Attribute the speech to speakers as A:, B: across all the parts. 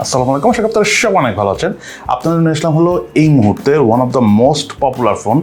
A: আসসালামু আলাইকুম, আশা করি আপনারা সব অনেক ভালো আছেন। আপনাদের নিয়ে আসলাম হলো এই মুহূর্তে one of the most popular phone,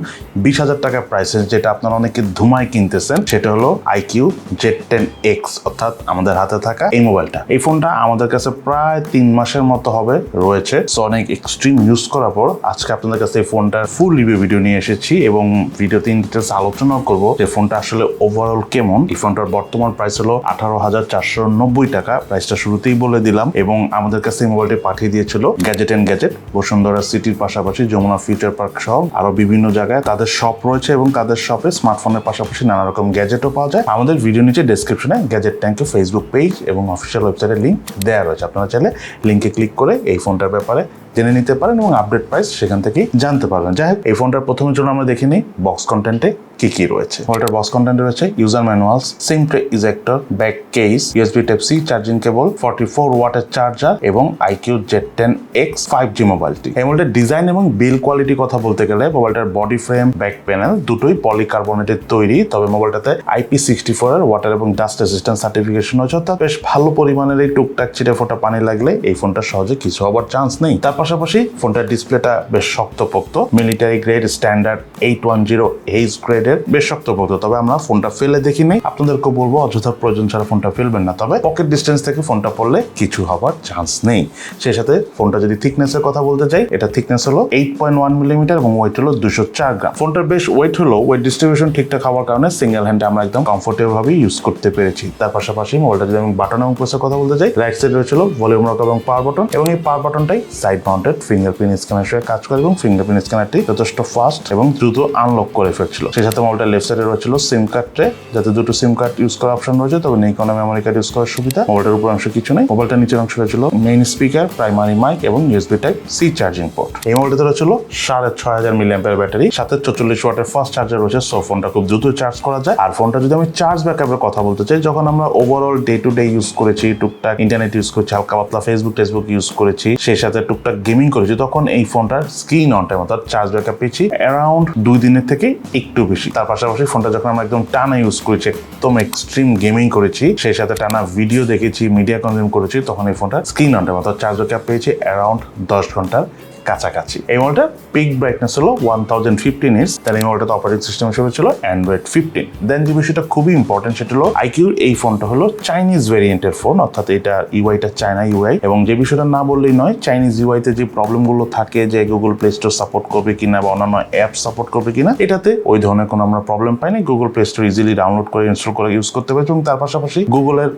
A: 20,000 টাকা প্রাইসের, যেটা আপনারা অনেকে ধুমায় কিনতেছেন। সেটা হলো iQoo Z10x, অর্থাৎ আমাদের হাতে থাকা এই মোবাইলটা। এই ফোনটা আমাদের কাছে প্রায় 3 মাসের মতো হবে রয়েছে। সো অনেক এক্সট্রিম ইউজ করার পর আজকে আপনাদের কাছে এই ফোনটার ফুল রিভিউ ভিডিও নিয়ে এসেছি এবং ভিডিওতে ইন ডিটেলস আলোচনা করবো যে ফোনটা আসলে ওভারঅল কেমন। এই ফোনটার বর্তমান প্রাইস হলো 18,490 টাকা। প্রাইসটা শুরুতেই বলে দিলাম। এবং আমাদের কাছে মোবাইলটি পাঠিয়ে দিয়েছিল গ্যাজেট বসুন্ধরা সিটির পাশাপাশি যমুনা ফিউচার পার্ক সহ আরো বিভিন্ন জায়গায় তাদের শপ রয়েছে এবং তাদের শপে স্মার্টফোনের পাশাপাশি নানা রকম গ্যাজেটও পাওয়া যায়। আমাদের ভিডিও নিচে ডেসক্রিপশনে গ্যাজেট ট্যাঙ্কের ফেসবুক পেজ এবং অফিসিয়াল ওয়েবসাইটের লিঙ্ক দেওয়া রয়েছে। আপনারা চাইলে লিঙ্কে ক্লিক করে এই ফোনটার ব্যাপারে জেনে নিতে পারেন এবং আপডেট প্রাইস সেখান থেকেই জানতে পারবেন। যাই হোক, এই ফোনটার প্রথমের জন্য আমরা দেখে নিই বক্স কন্টেন্টে কি কি রয়েছে। ফোনটার বক্স কন্টেন্টে রয়েছে user manuals, SIM tray ejector, back case, USB type C charging cable, 44 ওয়াটের চার্জার এবং iQoo Z10x 5G মোবাইলটি। এই মোবাইলটার ডিজাইন এবং বিল কোয়ালিটি কথা বলতে গেলে মোবাইলটার বডি ফ্রেম, ব্যাক প্যানেল দুটোই পলিকার্বনেটের তৈরি। তবে মোবাইলটাতে IP64 এর ওয়াটার এবং ডাস্ট রেজিস্ট্যান্স সার্টিফিকেশন রয়েছে, অর্থাৎ বেশ ভালো পরিমাণের এই টুকটাক ছিটে ফোটা পানি লাগলে এই ফোনটা সহজে কিছু হবার চান্স নেই। তার পাশাপাশি ফোনটার ডিসপ্লেটা বেশ শক্তপোক্ত, মিলিটারি গ্রেড স্ট্যান্ডার্ড 810H গ্রেডের, বেশ শক্তপোক্ত। তবে আমরা ফোনটা ফেলে দেখি নেই, আপনাদেরকে বলবো অযথা প্রয়োজন ছাড়া ফোনটা ফেলবেন না। তবে পকেট ডিস্টেন্স থেকে ফোনটা পড়লে কিছু হবার চান্স নেই। সেই সাথে ফোনটা যদি থিকনেসের কথা বলতে চাই, এটা থিকনেস হলো 8.1 মিলিমিটার এবং ওয়েট হলো 204 গ্রাম। ফোনটার বেশ ওয়েট হলো, ওয়েট ডিস্ট্রিবিউশন ঠিকঠাক হওয়ার কারণে সিঙ্গেল হ্যান্ডে আমরা একদম কমফোর্টেবল ভাবে ইউজ করতে পেরেছি। তার পাশাপাশি মোবাইলটা যদি আমি বাটন এবং প্রেসের কথা বলতে চাই, রাইট সাইডে রয়েছিল ভলিউম রক এবং পাওয়ার বাটন, এবং এই পাওয়ার বাটনটাই সাইড মাউন্টেড ফিঙ্গারপ্রিন্ট স্ক্যানার হিসেবে কাজ করে এবং ফিঙ্গারপ্রিন্ট স্ক্যানারটি যথেষ্ট ফাস্ট এবং দ্রুত আনলক করে ফেলছিল। সেই সাথে মোবাইলটার লেফট সাইডে রয়েছিল সিম কার্ড ট্রে, যাতে দুটো সিম কার্ড ইউজ করার অপশন রয়েছে, তবে নেই কোনো মেমোরি কার্ড ইউজ করার সুবিধা। মোবাইলটার উপর অংশ কিছু নেই। মোবাইলটার নিচের অংশ রয়েছিল মেইন স্পিকার, প্রাইমারি মাইক এবং USB type C charging port. এই মোবাইলটাতে রয়েছিল 6,500 মিলিঅ্যাম্পিয়ার ব্যাটারি, সাথে 44 ওয়াটের ফাস্ট চার্জার রয়েছে। সো ফোনটা খুব দ্রুত চার্জ করা যায়। আর ফোনটা যদি আমি চার্জ ব্যাকআপের কথা বলতে চাই, যখন আমরা overall day to day use করেছি, টুকটাক ইন্টারনেট ইউজ করেছি, হালকা পাতলা ফেসবুক ইউজ করেছি, সেই সাথে টুকটাক গেমিং করেছি, তখন এই ফোনটার স্ক্রিন অন টাইম অর্থাৎ চার্জ ব্যাকআপ পেয়েছি অ্যারাউন্ড 2 দিনের থেকে একটু বেশি। তার পাশাপাশি ফোনটা যখন আমরা একদম টানা ইউজ করেছি, একদম এক্সট্রিম গেমিং করেছি, সেই সাথে টানা ভিডিও দেখেছি, মিডিয়া কনজিউম করেছি, তখন এই ফোনটা স্ক্রিন অন টাইম অর্থাৎ চার্জ ব্যাকআপ পেয়েছি অ্যারাউন্ড 10 ঘন্টার কাছাকাছি। এই মোবাইলটার পিক ব্রাইটনেস হলো 1015 নিটস। তার এই মোবাইলটা অপারেটিং সিস্টেম হিসেবে ছিল Android 15। দেন যে বিষয়টা খুবই ইম্পর্টেন্ট, সেটা হলো iQoo এই ফোনটা হলো চাইনিজ ভেরিয়েন্টের ফোন, অর্থাৎ এটা ইউআইটা চায়না ইউআই। এবং যে বিষয়টা না বললেই নয়, চাইনিজ ইউআইতে যে প্রবলেমগুলো থাকে, যে গুগল প্লে স্টোর সাপোর্ট করবে কিনা বা অন্যান্য অ্যাপ সাপোর্ট করবে কিনা, এটাতে ওই ধরনের কোনো আমরা প্রবলেম পাইনি। Google play store easily download করে ইনস্টল করে ইউজ করতে পারছি। এবং তার পাশাপাশি গুগলের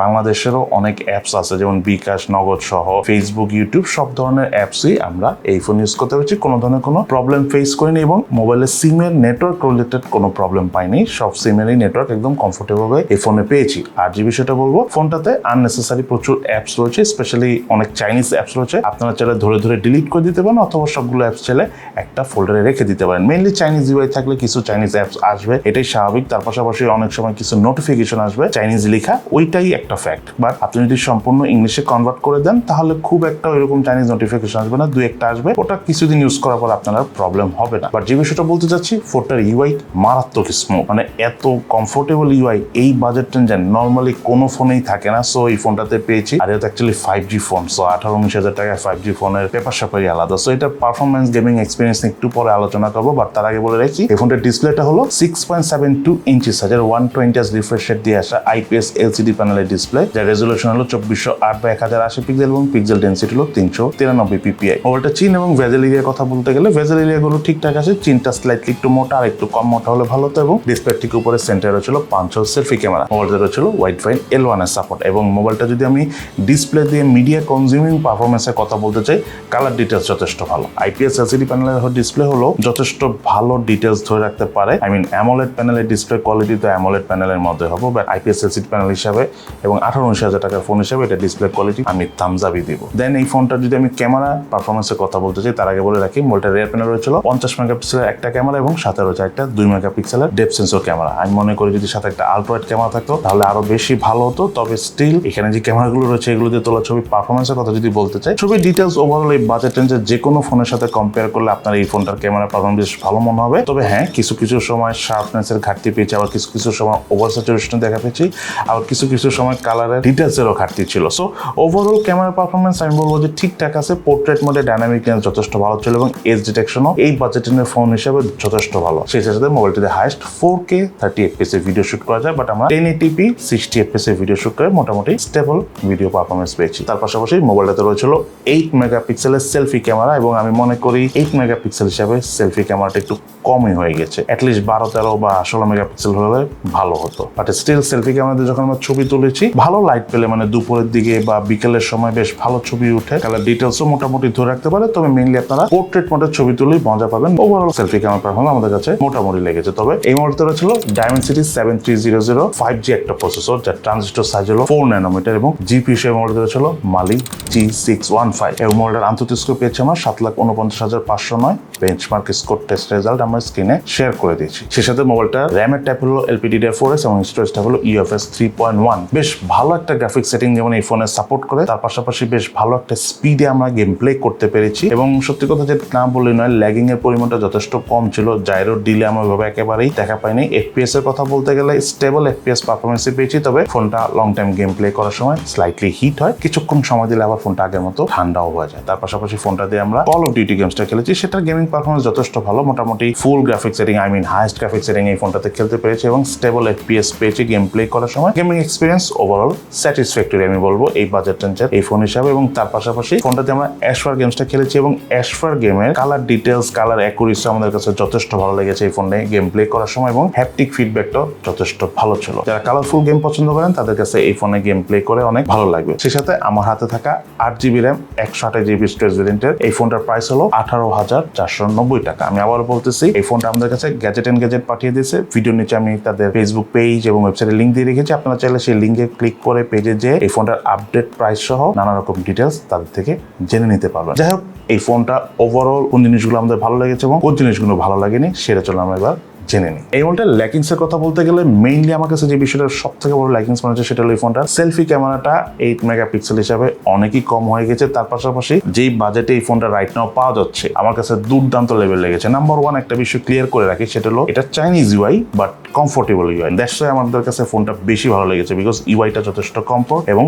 A: বাংলাদেশেরও অনেক অ্যাপস আছে, যেমন বিকাশ, নগদ সহ ফেসবুক, ইউটিউব, সব ধরনের অ্যাপসই আমরা এই ফোন ইউজ করতে পারছি। কোনো ধরনের কোনো প্রবলেম ফেস করিনি এবং মোবাইলের সিমের নেটওয়ার্ক রিলেটেড কোনো প্রবলেম পাইনি। সব সিমেরই নেটওয়ার্ক একদম কমফোর্টেবল ভাবে এই ফোনে পেয়েছি। আর যে বিষয়টা বলবো, ফোনটাতে আননেসেসারি প্রচুর অ্যাপস রয়েছে, স্পেশালি অনেক চাইনিজ অ্যাপস রয়েছে। আপনারা চাইলে ধরে ধরে ডিলিট করে দিতে পারেন, অথবা সবগুলো অ্যাপস চাইলে একটা ফোল্ডারে রেখে দিতে পারেন। মেইনলি চাইনিজ ইউআই থাকলে কিছু চাইনিজ অ্যাপস আসবে, এটাই স্বাভাবিক। তার পাশাপাশি অনেক সময় কিছু নোটিফিকেশন আসবে চাইনিজ লেখা, ওইটাই একটা ফ্যাক্ট। বাট আপনি যদি সম্পূর্ণ ইংলিশে কনভার্ট করে দেন, তাহলে খুব একটা ওইরকম চাইনিজ নোটিফিকেশন আসবে না, 2-1টা আসবে। ওটা কিছুদিন ইউজ করার পর আপনার প্রবলেম হবে না। বাট যে বিষয়টা বলতে চাচ্ছি, ফোনটার ইউআই মারাত্মক স্মুথ, এত কমফোর্টেবল ইউআই এই বাজেট রেঞ্জে নর্মালি কোনো ফোনেই থাকে না। সো এই ফোনটাতে পেয়েছি। আর এটা অ্যাকচুয়ালি 5G ফোন, সো 18-19 হাজার টাকায় 5G ফোনের পেপার স্যাপারই আলাদা। সো এটা পারফরমেন্স গেমিং এক্সপিরিয়েন্স একটু পরে আলোচনা করবো। বাট তার আগে বলে রাখি, এই ফোনটার ডিসপ্লেটা হলো 6.72 ইঞ্চিস, 120 রিফ্রেশ রেট দিয়ে আসা IPS LCD প্যানেলের ডিসপ্লে, যার রেজলিউশন হলো 2408/1080 পিক্সেল এবং পিক্সেল ডেন্সিটি হলো 393 ppi। মোবাইলটা চিন এবং ভেজেল এরিয়ার কথা বলতে গেলে, ভেজেল এরিয়াগুলো ঠিকঠাক আছে। চিনটা স্লাইটলি একটু মোটা, আর একটু কম মোটা হলে ভালো হতো। এবং ডিসপ্লের ঠিক উপরে সেন্টারে রয়েছিল পাঞ্চ হোল সেলফি ক্যামেরা। মোবাইলটা রয়েছিল ওয়াইড ফাইন L1 এর সাপোর্ট। এবং মোবাইলটা যদি আমি ডিসপ্লে দিয়ে মিডিয়া কনজিউমিং পারফরমেন্সের কথা বলতে চাই, কালার ডিটেলস যথেষ্ট ভালো। IPS LCD প্যানেলের ডিসপ্লে হলো যথেষ্ট ভালো ডিটেলস ধরে রাখতে পারে। অ্যামোলেড প্যানেলের ডিসপ্লে কোয়ালিটি তো অ্যামোলেড প্যানেলের মধ্যে হবে, বাট IPS LCD প্যানেল হিসাবে এবং 18-19 হাজার টাকার ফোন হিসাবে এটা ডিসপ্লে কোয়ালিটি আমি থামস আপই দিব। দেন এই ফোনটা যদি আমি ক্যামেরা পারফরমেন্সের ডিটেলসে কথা বলতে চাই তার আগে বলে রাখি মোবাইলটা রিয়ার প্যানেল রয়েছিল 50 মেগাপিক্সেলের একটা ক্যামেরা এবং সাথে রয়েছে একটা 2 মেগাপিক্সেলের ডেপথ সেন্সর ক্যামেরা। আমি মনে করি যদি সাথে একটা আল্ট্রা ওয়াইড ক্যামেরা থাকতো তাহলে আরো বেশি ভালো হতো। তবে স্টিল এখানে যে ক্যামেরাগুলো রয়েছে এগুলো দিয়ে তোলা ছবি পারফরমেন্সের কথা যদি বলতে চাই, ছবির ডিটেলস ওভারঅল এই বাজেট রেঞ্জের যে কোনো ফোনের সাথে কম্পেয়ার করলে আপনার এই ফোনটার ক্যামেরা পারফরমেন্স বেশ ভালো মনে হবে। তবে হ্যাঁ, কিছু কিছু সময় শার্পনেসের ঘাটতি পেয়েছি, আবার কিছু কিছু সময় ওভার স্যাচুরেশন দেখা পেয়েছি, আবার কিছু কিছু সময় কালারের ডিটেলসেরও ঘাটতি ছিল। সো ওভারঅল ক্যামেরা পারফরমেন্স আমি বলবো যে ঠিকঠাক আছে। পোর্ট্রেট মোডে ডাইনামিক লেন্স যথেষ্ট ভালো ছিল এবং এজ ডিটেকশনও এই বাজেটের ফোন হিসেবে যথেষ্ট ভালো। সেই সাথে মোবাইলটিতে হাইস্ট 4K 30 FPS এর ভিডিও শুট করা যায়, বাট আমরা 1080p 60 FPS এর ভিডিও শুট করে মোটামুটি স্টেবল ভিডিও পারফরমেন্স পেয়েছি। তার পাশাপাশি মোবাইলটাতে রয়েছিল 8 মেগাপিক্সেলের সেলফি ক্যামেরা এবং আমি মনে করি 8 মেগাপিক্সেল হিসাবে সেলফি ক্যামেরাটা একটু কমই হয়ে গেছে। অ্যাটলিস্ট 12, 13 বা 16 মেগাপিক্সেল হলে ভালো হতো। বাট স্টিল সেলফি ক্যামেরাতে যখন আমরা ছবি তুলেছি ভালো লাইট পেলে, মানে দুপুরের দিকে বা বিকেলের সময় বেশ ভালো ছবি উঠে, কালার ডিটেলসও মোটামুটি ধরে রাখতে পারে। তবে মেইনলি আপনারা পোর্ট্রেট মোডের ছবি তুলেই মজা পাবেন। ওভারঅল সেলফি ক্যামেরা পারফরমেন্স আমাদের কাছে মোটামুটি লেগেছে। তবে এই মডেলটা ছিল Dimensity 7300 5G একটা প্রসেসর, যার ট্রানজিস্টর সাইজ হলো 4 ন্যানোমিটার এবং জিপি হিসেবে মডেলটা ছিল Mali G615। এই মডেলের আন্তর্জাতিক স্কোর পেয়েছে আমরা 7,49,509। বেঞ্চমার্ক স্কোর টেস্ট রেজাল্ট আমরা স্ক্রিনে শেয়ার করে দিয়েছি। সেই সাথে মোবাইলটা র্যামের টাইপ হলো LPDDR4S এবং স্টোরেজ টাইপ হলো UFS 3.1। বেশ ভালো একটা গ্রাফিক্স সেটিং যেমন এই ফোনে সাপোর্ট করে, তার পাশাপাশি বেশ ভালো একটা স্পিডে আমরা গেম প্লে করতে পেরেছি। এবং সত্যি কথা যেটা না বললে নয়, ল্যাগিং এর পরিমাণটা যথেষ্ট কম ছিল। জাইরো ডিলে আমরা ওইভাবে একেবারেই দেখা পাইনি। FPS এর কথা বলতে গেলে স্টেবল FPS পারফরমেন্সে পেয়েছি। তবে ফোনটা লং টাইম গেম প্লে করার সময় স্লাইটলি হিট হয়, কিছুক্ষণ সময় দিলে আবার ফোনটা আগের মতো ঠান্ডাও হয়ে যায়। তার পাশাপাশি ফোনটা দিয়ে আমরা কল অফ ডিউটি গেমসটা খেলেছি, সেটার গেমিং পারফরমেন্স যথেষ্ট ভালো। মোটামুটি full graphics setting, highest graphics setting এই ফোনটাতে খেলতে পেরেছি এবং স্টেবল FPS পেয়েছি গেম প্লে করার সময়। গেমিং এক্সপিরিয়েন্স ওভারঅল স্যাটিসফ্যাক্টরি আমি বলবো এই বাজেট রেঞ্জের এই ফোন হিসাবে। এবং তার পাশাপাশি ফোনটাতে আমরা অ্যাশফার গেমসটা খেলেছি এবং অ্যাশফার গেমের কালার ডিটেলস, কালার অ্যাকুরেসি আমাদের কাছে যথেষ্ট ভালো লেগেছে এই ফোনে গেম প্লে করার সময় এবং হ্যাপটিক ফিডব্যাকটাও যথেষ্ট ভালো ছিল। যারা কালারফুল গেম পছন্দ করেন তাদের কাছে এই ফোনে গেম প্লে করে অনেক ভালো লাগবে। সেই সাথে আমার হাতে থাকা 8GB র্যাম 128GB স্টোরেজ ভেরিয়েন্টের এই ফোনটার প্রাইস হলো 18,490 টাকা। আমি আবার বলতেছি এই ফোনটা আমাদের কাছে গ্যাজেট পাঠিয়ে দিয়েছে। ভিডিওর নিচে আমি তাদের ফেসবুক পেজ এবং ওয়েবসাইটের লিঙ্ক দিয়ে রেখেছি। আপনারা চাইলে সেই লিঙ্কে ক্লিক করে পেজে যে এই ফোনটার আপডেট প্রাইস সহ নানা রকম ডিটেলস তাদের থেকে জেনে নিতে পারবেন। যাই হোক, এই ফোনটা ওভারঅল কোন জিনিসগুলো আমাদের ভালো লেগেছে এবং কোন জিনিসগুলো ভালো লাগেনি সেটা চলো আমরা এবার জেনে নিই। এই ফোনটার ল্যাকিংস এর কথা বলতে গেলে মেইনলি আমার কাছে যে বিষয়টা সব থেকে বড় ল্যাকিংস মনে হচ্ছে সেটা হলো এই ফোনটার সেলফি ক্যামেরাটা 8 মেগাপিক্সেল হিসাবে অনেকই কম হয়ে গেছে। তার পাশাপাশি যেই বাজেটে এই ফোনটা রাইট নাও পাওয়া যাচ্ছে আমার কাছে দুর্দান্ত লেভেল লেগেছে। নাম্বার 1 একটা বিষয় ক্লিয়ার করে রাখি, সেটা হলো এটা Chinese UI but comfortable UI. That's why আমাদের কাছে ফোনটা বেশি ভালো লেগেছে, বিকজ ইউআইটা যথেষ্ট কমফোর্ট এবং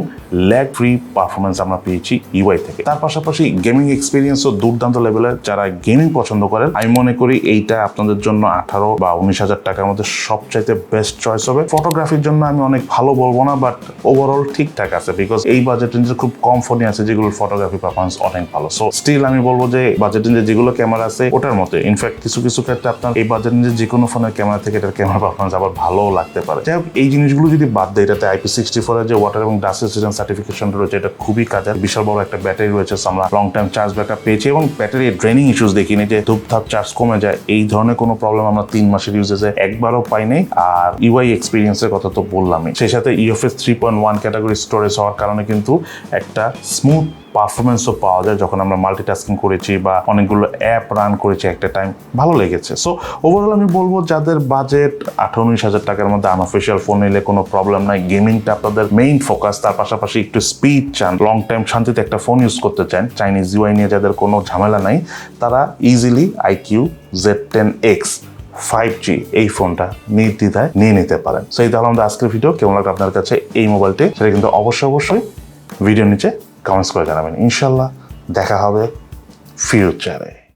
A: ল্যাগ ফ্রি পারফরমেন্স আমরা পেয়েছি ইউআই থেকে। তার পাশাপাশি গেমিং এক্সপিরিয়েন্সও দুর্দান্ত লেভেলের। যারা গেমিং পছন্দ করেন আমি মনে করি এইটা আপনাদের জন্য 18 বা 19,000 টাকার মধ্যে সবচাইতে বেস্ট চয়েস হবে। ফটোগ্রাফির জন্য আমি অনেক ভালো বলবো না, বাট ওভারঅল ঠিকঠাক আছে, বিকজ এই বাজেট রেঞ্জে খুব কম ফোনই আছে যেগুলোর ফটোগ্রাফি পারফরমেন্স অনেক ভালো। সো স্টিল আমি বলবো যে বাজেট রেঞ্জে যেগুলো ক্যামেরা আছে ওটার মতো। ইনফ্যাক্ট কিছু কিছু ক্ষেত্রে আপনার এই বাজেট রেঞ্জে যে কোনো ফোনের ক্যামেরা থেকে এটার ক্যামেরা পারফরমেন্স আবার ভালোও লাগতে পারে। যাই হোক, এই জিনিসগুলো যদি বাদ দেয়, এটাতে IP64 এর যে ওয়াটার এবং ডাস্ট রেজিস্ট্যান্স সার্টিফিকেশন রয়েছে, এটা খুবই কাজের। বিশাল বড় একটা ব্যাটারি রয়েছে, আমরা লং টাইম চার্জ ব্যাকআপ পেয়েছি এবং ব্যাটারি ড্রেনিং ইস্যুস দেখিনি যে ধূপধাপ চার্জ কমে যায়, এই ধরনের কোনো প্রবলেম আমরা 3 মাসের ইউজেজে একবারও পাইনি। আর ইউআই এক্সপিরিয়েন্সের কথা তো বললামই, সেই সাথে UFS 3.1 ক্যাটাগরি স্টোরেজ হওয়ার কারণে কিন্তু একটা স্মুথ পারফরমেন্সও পাওয়া যায় যখন আমরা মাল্টিটাস্কিং করেছি বা অনেকগুলো অ্যাপ রান করেছি একটা টাইম, ভালো লেগেছে। সো ওভারঅল আমি বলবো যাদের বাজেট 18-19,000 টাকার মধ্যে আনঅফিসিয়াল ফোন নিলে কোনো প্রবলেম নাই, গেমিংটা আপনাদের মেইন ফোকাস, তার পাশাপাশি একটু স্পিড চান, লং টাইম শান্তিতে একটা ফোন ইউজ করতে চান, চাইনিজ ইউআই নিয়ে যাদের কোনো ঝামেলা নাই, তারা ইজিলি iQoo Z10x 5G এই ফোনটা নির্দ্বিধায় নিয়ে নিতে পারেন। সো এই তাহলে আমাদের আজকের ভিডিও। কেমন লাগলো আপনার কাছে এই মোবাইলটি সেটা কিন্তু অবশ্যই ভিডিওর নিচে কমেন্টস করে জানাবেন। ইনশাল্লাহ দেখা হবে ফিউচারে।